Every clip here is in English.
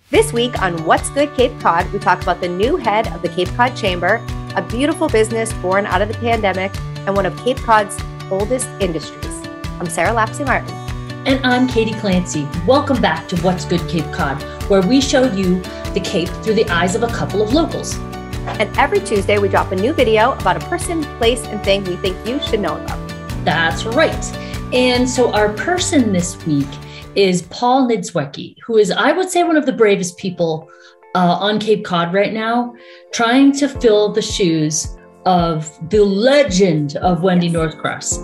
This week on What's Good Cape Cod, we talk about the new head of the Cape Cod Chamber, a beautiful business born out of the pandemic and one of Cape Cod's oldest industries. I'm Sarah Lapsley Martin. And I'm Katie Clancy. Welcome back to What's Good Cape Cod, where we show you the Cape through the eyes of a couple of locals. And every Tuesday, we drop a new video about a person, place, and thing we think you should know about. That's right. And so our person this week is Paul Niedzwiecki, who is, I would say, one of the bravest people on Cape Cod right now, trying to fill the shoes of the legend of Wendy Northcross.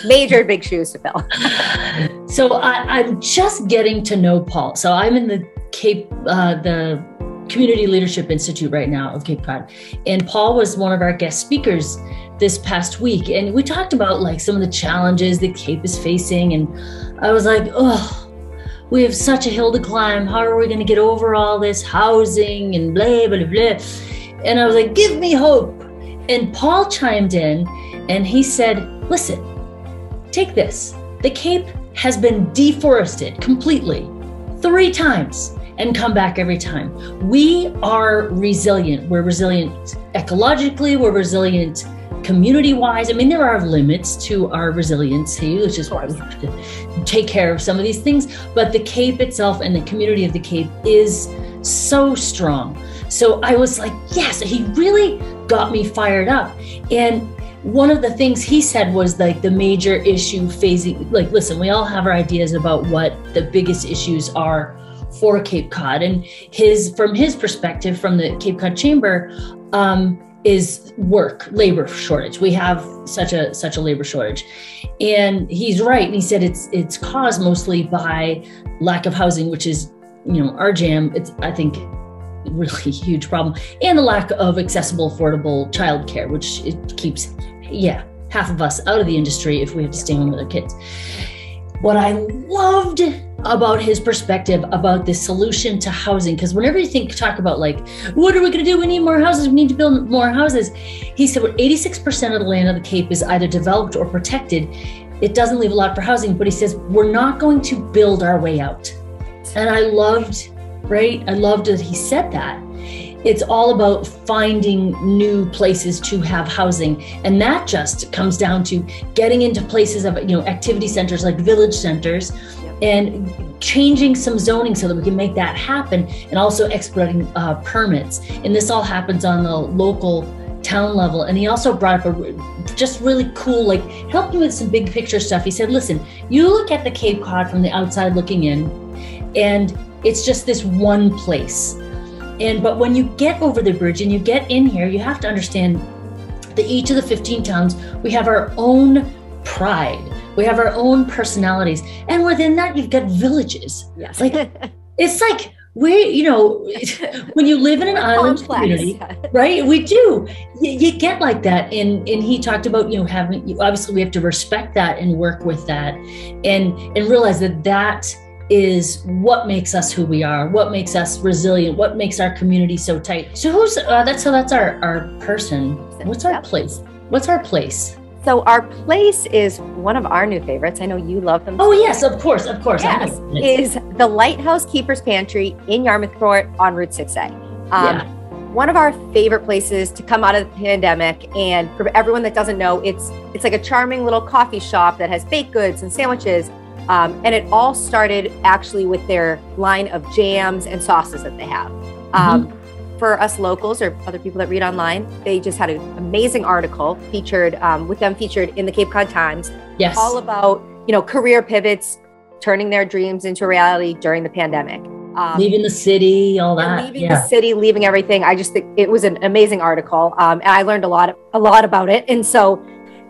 Major big shoes to fill. So I'm just getting to know Paul. So I'm in the Community Leadership Institute right now of Cape Cod. And Paul was one of our guest speakers this past week. And we talked about like some of the challenges that Cape is facing. And I was like, oh, we have such a hill to climb. How are we going to get over all this housing and blah, blah, blah. And I was like, give me hope. And Paul chimed in and he said, listen, take this. The Cape has been deforested completely 3 times and come back every time. We are resilient. We're resilient ecologically. We're resilient community-wise. I mean, there are limits to our resiliency, which is why we have to take care of some of these things. But the Cape itself and the community of the Cape is so strong. So I was like, yes, he really got me fired up. And one of the things he said was like the major issue facing, like, listen, we all have our ideas about what the biggest issues are for Cape Cod. And from his perspective, from the Cape Cod Chamber, is labor shortage. We have such a labor shortage. And he's right. And he said it's caused mostly by lack of housing, which is, our jam. It's, I think, really huge problem, and the lack of accessible, affordable childcare, which it keeps, half of us out of the industry if we have to stay home with our kids. What I loved about his perspective about the solution to housing, because whenever you talk about like, what are we going to do? We need more houses. We need to build more houses. He said, 86% of the land of the Cape is either developed or protected. It doesn't leave a lot for housing, but he says, we're not going to build our way out. And I loved that he said that. It's all about finding new places to have housing. And that just comes down to getting into places of, activity centers like village centers, and changing some zoning so that we can make that happen, and also expediting permits. And this all happens on the local town level. And he also brought up a just really cool, helped me with some big picture stuff. He said, listen, you look at the Cape Cod from the outside looking in, and it's just this one place. But when you get over the bridge and you get in here, you have to understand that each of the 15 towns, we have our own pride. We have our own personalities. And within that, you've got villages. Yes. It's like when you live in an island community, right? We do. You get like that. And he talked about, obviously we have to respect that and work with that and realize that is what makes us who we are, what makes us resilient, what makes our community so tight. So that's our person. What's our place? What's our place? So our place is one of our new favorites. I know you love them. Oh yes, of course. Yes, is the Lighthouse Keeper's Pantry in Yarmouth Court on Route 6A. One of our favorite places to come out of the pandemic. And for everyone that doesn't know, it's like a charming little coffee shop that has baked goods and sandwiches. And it all started actually with their line of jams and sauces that they have. For us locals or other people that read online, they just had an amazing article featured in the Cape Cod Times. Yes. All about, career pivots, turning their dreams into reality during the pandemic. Leaving the city, all that. Leaving the city, leaving everything. I just think it was an amazing article. And I learned a lot about it. And so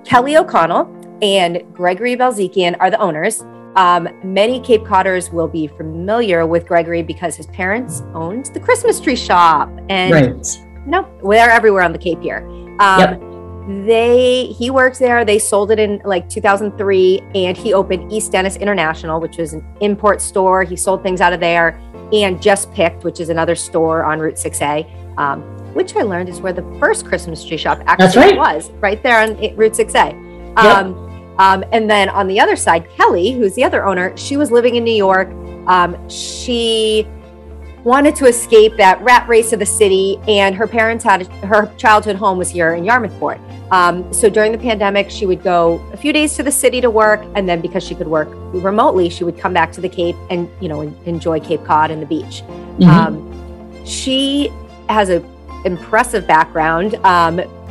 Kelly O'Connell and Gregory Belzekian are the owners. Many Cape Codders will be familiar with Gregory because his parents owned the Christmas tree shop, and they're everywhere on the Cape here. He works there. They sold it in 2003, and he opened East Dennis International, which was an import store. He sold things out of there, and Just Picked, which is another store on Route 6A, which I learned is where the first Christmas tree shop actually was, right there on Route 6A. And then on the other side, Kelly, who's the other owner, she was living in New York. She wanted to escape that rat race of the city, and her parents her childhood home was here in Yarmouth. So during the pandemic, she would go a few days to the city to work, and then because she could work remotely, she would come back to the Cape and, you know, enjoy Cape Cod and the beach. She has an impressive background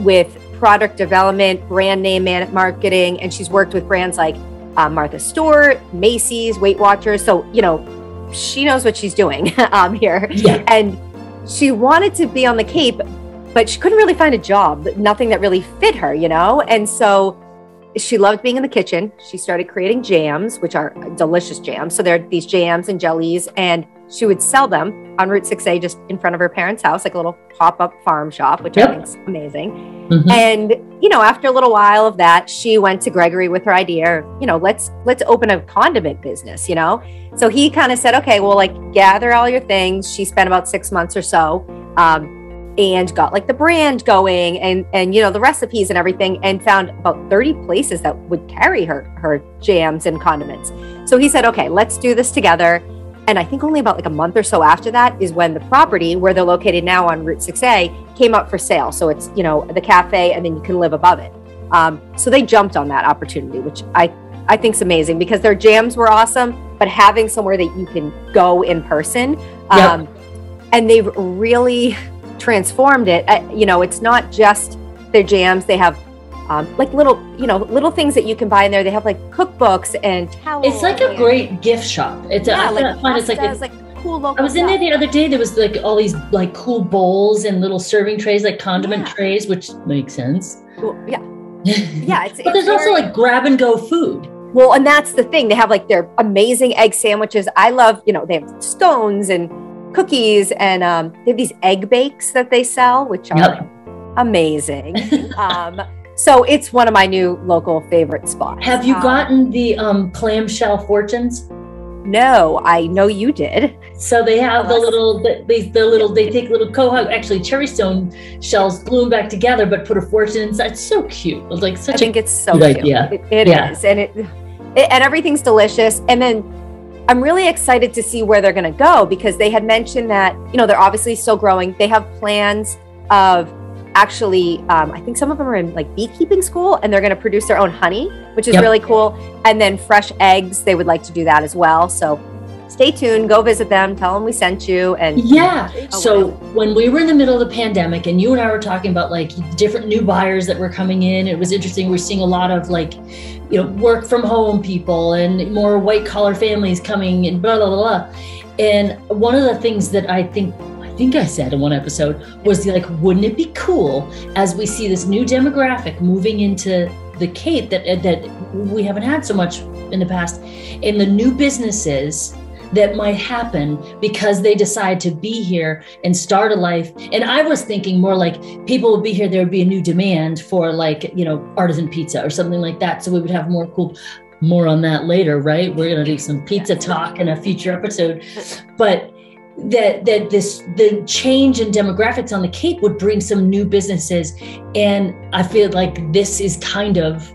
with product development, brand name marketing, and she's worked with brands like Martha Stewart, Macy's, Weight Watchers. So, you know, she knows what she's doing here. Yeah. And she wanted to be on the Cape, but she couldn't really find a job, nothing that really fit her, you know? And so she loved being in the kitchen. She started creating jams, which are delicious jams. So there are these jams and jellies, and she would sell them on Route 6A just in front of her parents' house, like a little pop-up farm shop, which I think is amazing. And, you know, after a little while of that, she went to Gregory with her idea of, you know, let's open a condiment business, you know? So he kind of said, okay, well, like, gather all your things. She spent about 6 months or so and got like the brand going and, you know, the recipes and everything, and found about 30 places that would carry her jams and condiments. So he said, okay, let's do this together. And I think only about like a month or so after that is when the property where they're located now on Route 6A came up for sale. So it's, you know, the cafe, and then you can live above it. So they jumped on that opportunity, which I think is amazing, because their jams were awesome, but having somewhere that you can go in person, and they've really transformed it. You know, it's not just their jams. They have like little things that you can buy in there. They have like cookbooks and towels. It's like a great gift shop. It's like cool local I was in there the other day. There was like all these like cool bowls and little serving trays, like condiment trays, which makes sense. Well, yeah. But there's also like grab and go food. Well, and that's the thing. They have like their amazing egg sandwiches. I love, you know, they have scones and cookies, and they have these egg bakes that they sell, which are amazing. So it's one of my new local favorite spots. Have you gotten the clamshell fortunes? No, I know you did. So they have they take little actually cherry stone shells, glue them back together, but put a fortune inside. It's so cute. It's like I think it's so cute. Idea. It is, and and everything's delicious. And then I'm really excited to see where they're going to go, because they had mentioned that, you know, they're obviously still growing. They have plans of actually, I think some of them are in like beekeeping school, and they're going to produce their own honey, which is really cool. And then fresh eggs, they would like to do that as well. So stay tuned, go visit them, tell them we sent you. And so when we were in the middle of the pandemic, and you and I were talking about like different new buyers that were coming in, it was interesting. We're seeing a lot of like, you know, work from home people and more white collar families coming and blah, blah, blah, blah. And one of the things that I think I said in one episode was like, wouldn't it be cool as we see this new demographic moving into the Cape that we haven't had so much in the past, and the new businesses that might happen because they decide to be here and start a life. And I was thinking more like people would be here, there would be a new demand for like, you know, artisan pizza or something like that. So we would have more on that later, right? We're going to do some pizza talk in a future episode, but the change in demographics on the Cape would bring some new businesses. And I feel like this is kind of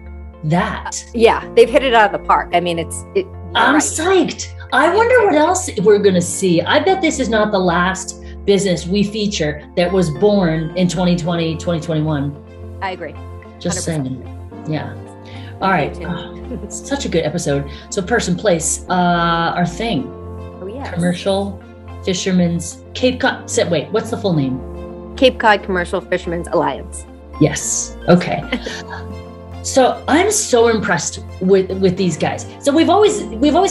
that. Yeah, they've hit it out of the park. I mean, I'm psyched. I wonder what else we're going to see. I bet this is not the last business we feature that was born in 2020, 2021. I agree. Just 100%. Saying. Yeah. All right. It's such a good episode. So person, place, our thing. Oh, yeah. Commercial Fisherman's Cape Cod. Wait, what's the full name? Cape Cod Commercial Fishermans Alliance. Yes. Okay. So I'm so impressed with these guys. So we've always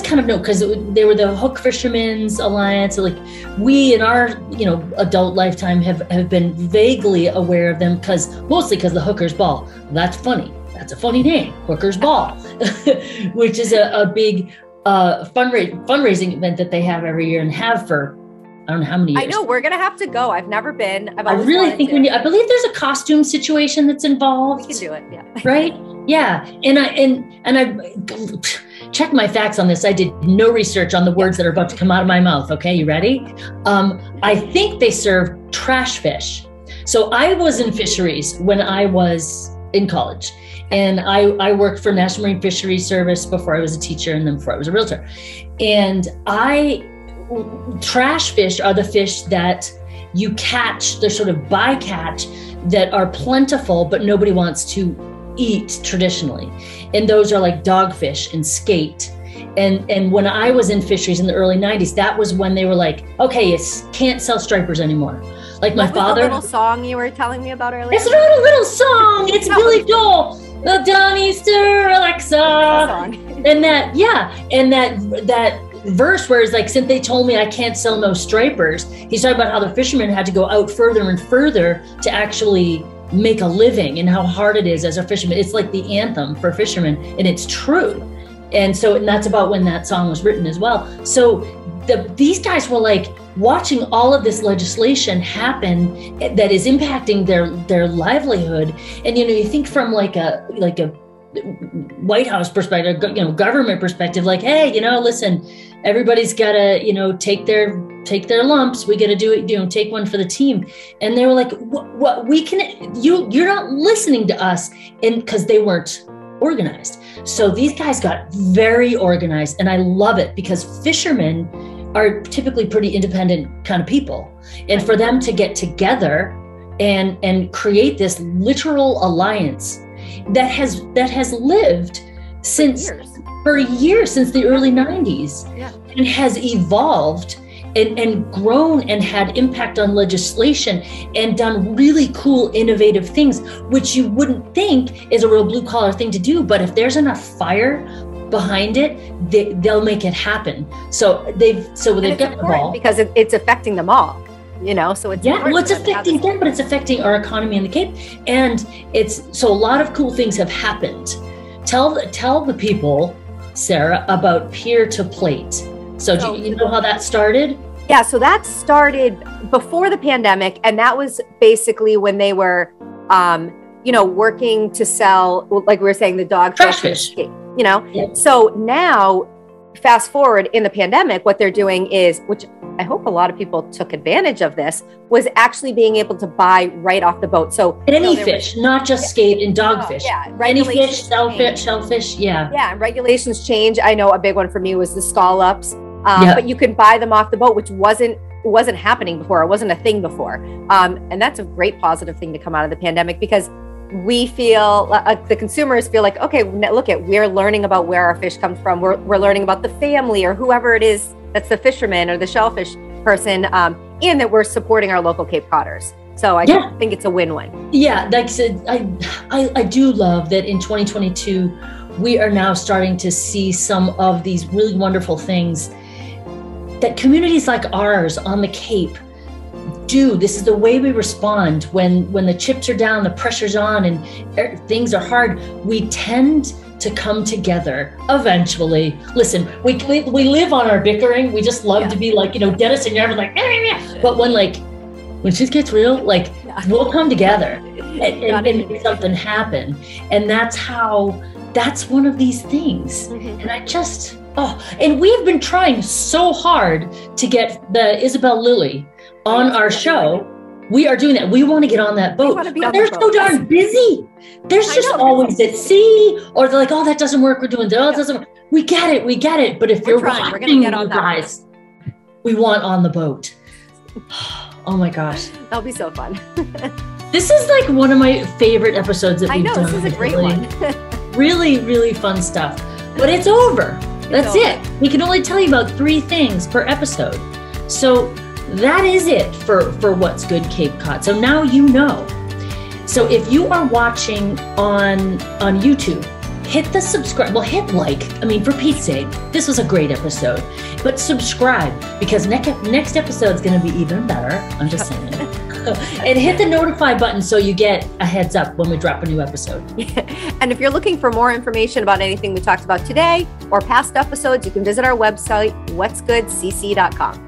kind of known, because they were the Hook Fishermans Alliance. So like we in our, you know, adult lifetime have been vaguely aware of them, mostly because the Hooker's Ball. That's funny. That's a funny name, Hooker's Ball, which is a big fundraising event that they have every year and have for I don't know how many years. I know, we're gonna have to go. I've never been. I really think I believe there's a costume situation that's involved. We can do it, yeah. Right? Yeah. And I checked my facts on this. I did no research on the words that are about to come out of my mouth. Okay, you ready? I think they serve trash fish. So I was in fisheries when I was in college. And I worked for National Marine Fisheries Service before I was a teacher, and then before I was a realtor. And I trash fish are the fish that you catch, they're sort of bycatch, that are plentiful, but nobody wants to eat traditionally. And those are like dogfish and skate. And when I was in fisheries in the early 90s, that was when they were like, okay, you can't sell stripers anymore. Like my father. The little song you were telling me about earlier? It's not a little song. It's Billy Joel. The Downeaster Alexa. And that, and that verse where it's like, since they told me I can't sell no stripers, he's talking about how the fishermen had to go out further and further to actually make a living and how hard it is as a fisherman. It's like the anthem for fishermen, and it's true. And that's about when that song was written as well. So these guys were like watching all of this legislation happen that is impacting their livelihood. And, you think from like a White House perspective, government perspective, like, hey, listen, everybody's got to, take their lumps. We got to do it, take one for the team. And they were like, what we can, you're not listening to us. And because they weren't organized. So these guys got very organized, and I love it because fishermen are typically pretty independent kind of people. And for them to get together and create this literal alliance that has lived for years, since the early 90s, and has evolved and grown and had impact on legislation and done really cool, innovative things, which you wouldn't think is a real blue collar thing to do. But if there's enough fire behind it, they'll make it happen. So they've got the ball because it's affecting them all. So it's it's affecting them, but it's affecting our economy in the Cape, and so a lot of cool things have happened. Tell the people, Sarah, about Pier to Plate. So do you know how that started? Yeah, so that started before the pandemic, and that was basically when they were, working to sell, like we were saying, the dogfish. So now, fast forward in the pandemic, what they're doing is, which I hope a lot of people took advantage of this, was actually being able to buy right off the boat. So any fish, not just skate and dogfish. Any fish, shellfish. Yeah. Yeah, and regulations change. I know a big one for me was the scallops. But you can buy them off the boat, which wasn't happening before. It wasn't a thing before. And that's a great positive thing to come out of the pandemic, because we feel, the consumers feel like, okay, we're learning about where our fish comes from. We're learning about the family or whoever it is that's the fisherman or the shellfish person, and that we're supporting our local Cape Codders. So I think it's a win-win. Yeah, like I said, I do love that in 2022, we are now starting to see some of these really wonderful things that communities like ours on the Cape do. This is the way we respond when the chips are down, the pressure's on, and things are hard. We tend to come together eventually. Listen, we live on our bickering. We just love to be like, Dennis and Yarmouth, like, but when shit gets real, we'll come together and make something happen. And that's one of these things. And I just, and we've been trying so hard to get the Isabel Lilly on our show. We are doing that. We want to get on that boat. But they're so darn busy. There's just always at sea, or they're like, oh, that doesn't work. We're doing that. It doesn't work. We get it. But if you're watching, we're going to get on guys, we want on the boat. Oh my gosh. That'll be so fun. This is like one of my favorite episodes that we've done. This is a great one. Really, really fun stuff. But it's over. That's it. We can only tell you about 3 things per episode. So that is it for What's Good Cape Cod. So now you know. So if you are watching on YouTube, hit the subscribe. Well, hit like. I mean, for Pete's sake, this was a great episode. But subscribe, because next episode is going to be even better. I'm just saying. And hit the notify button so you get a heads up when we drop a new episode. And if you're looking for more information about anything we talked about today or past episodes, you can visit our website, whatsgoodcc.com.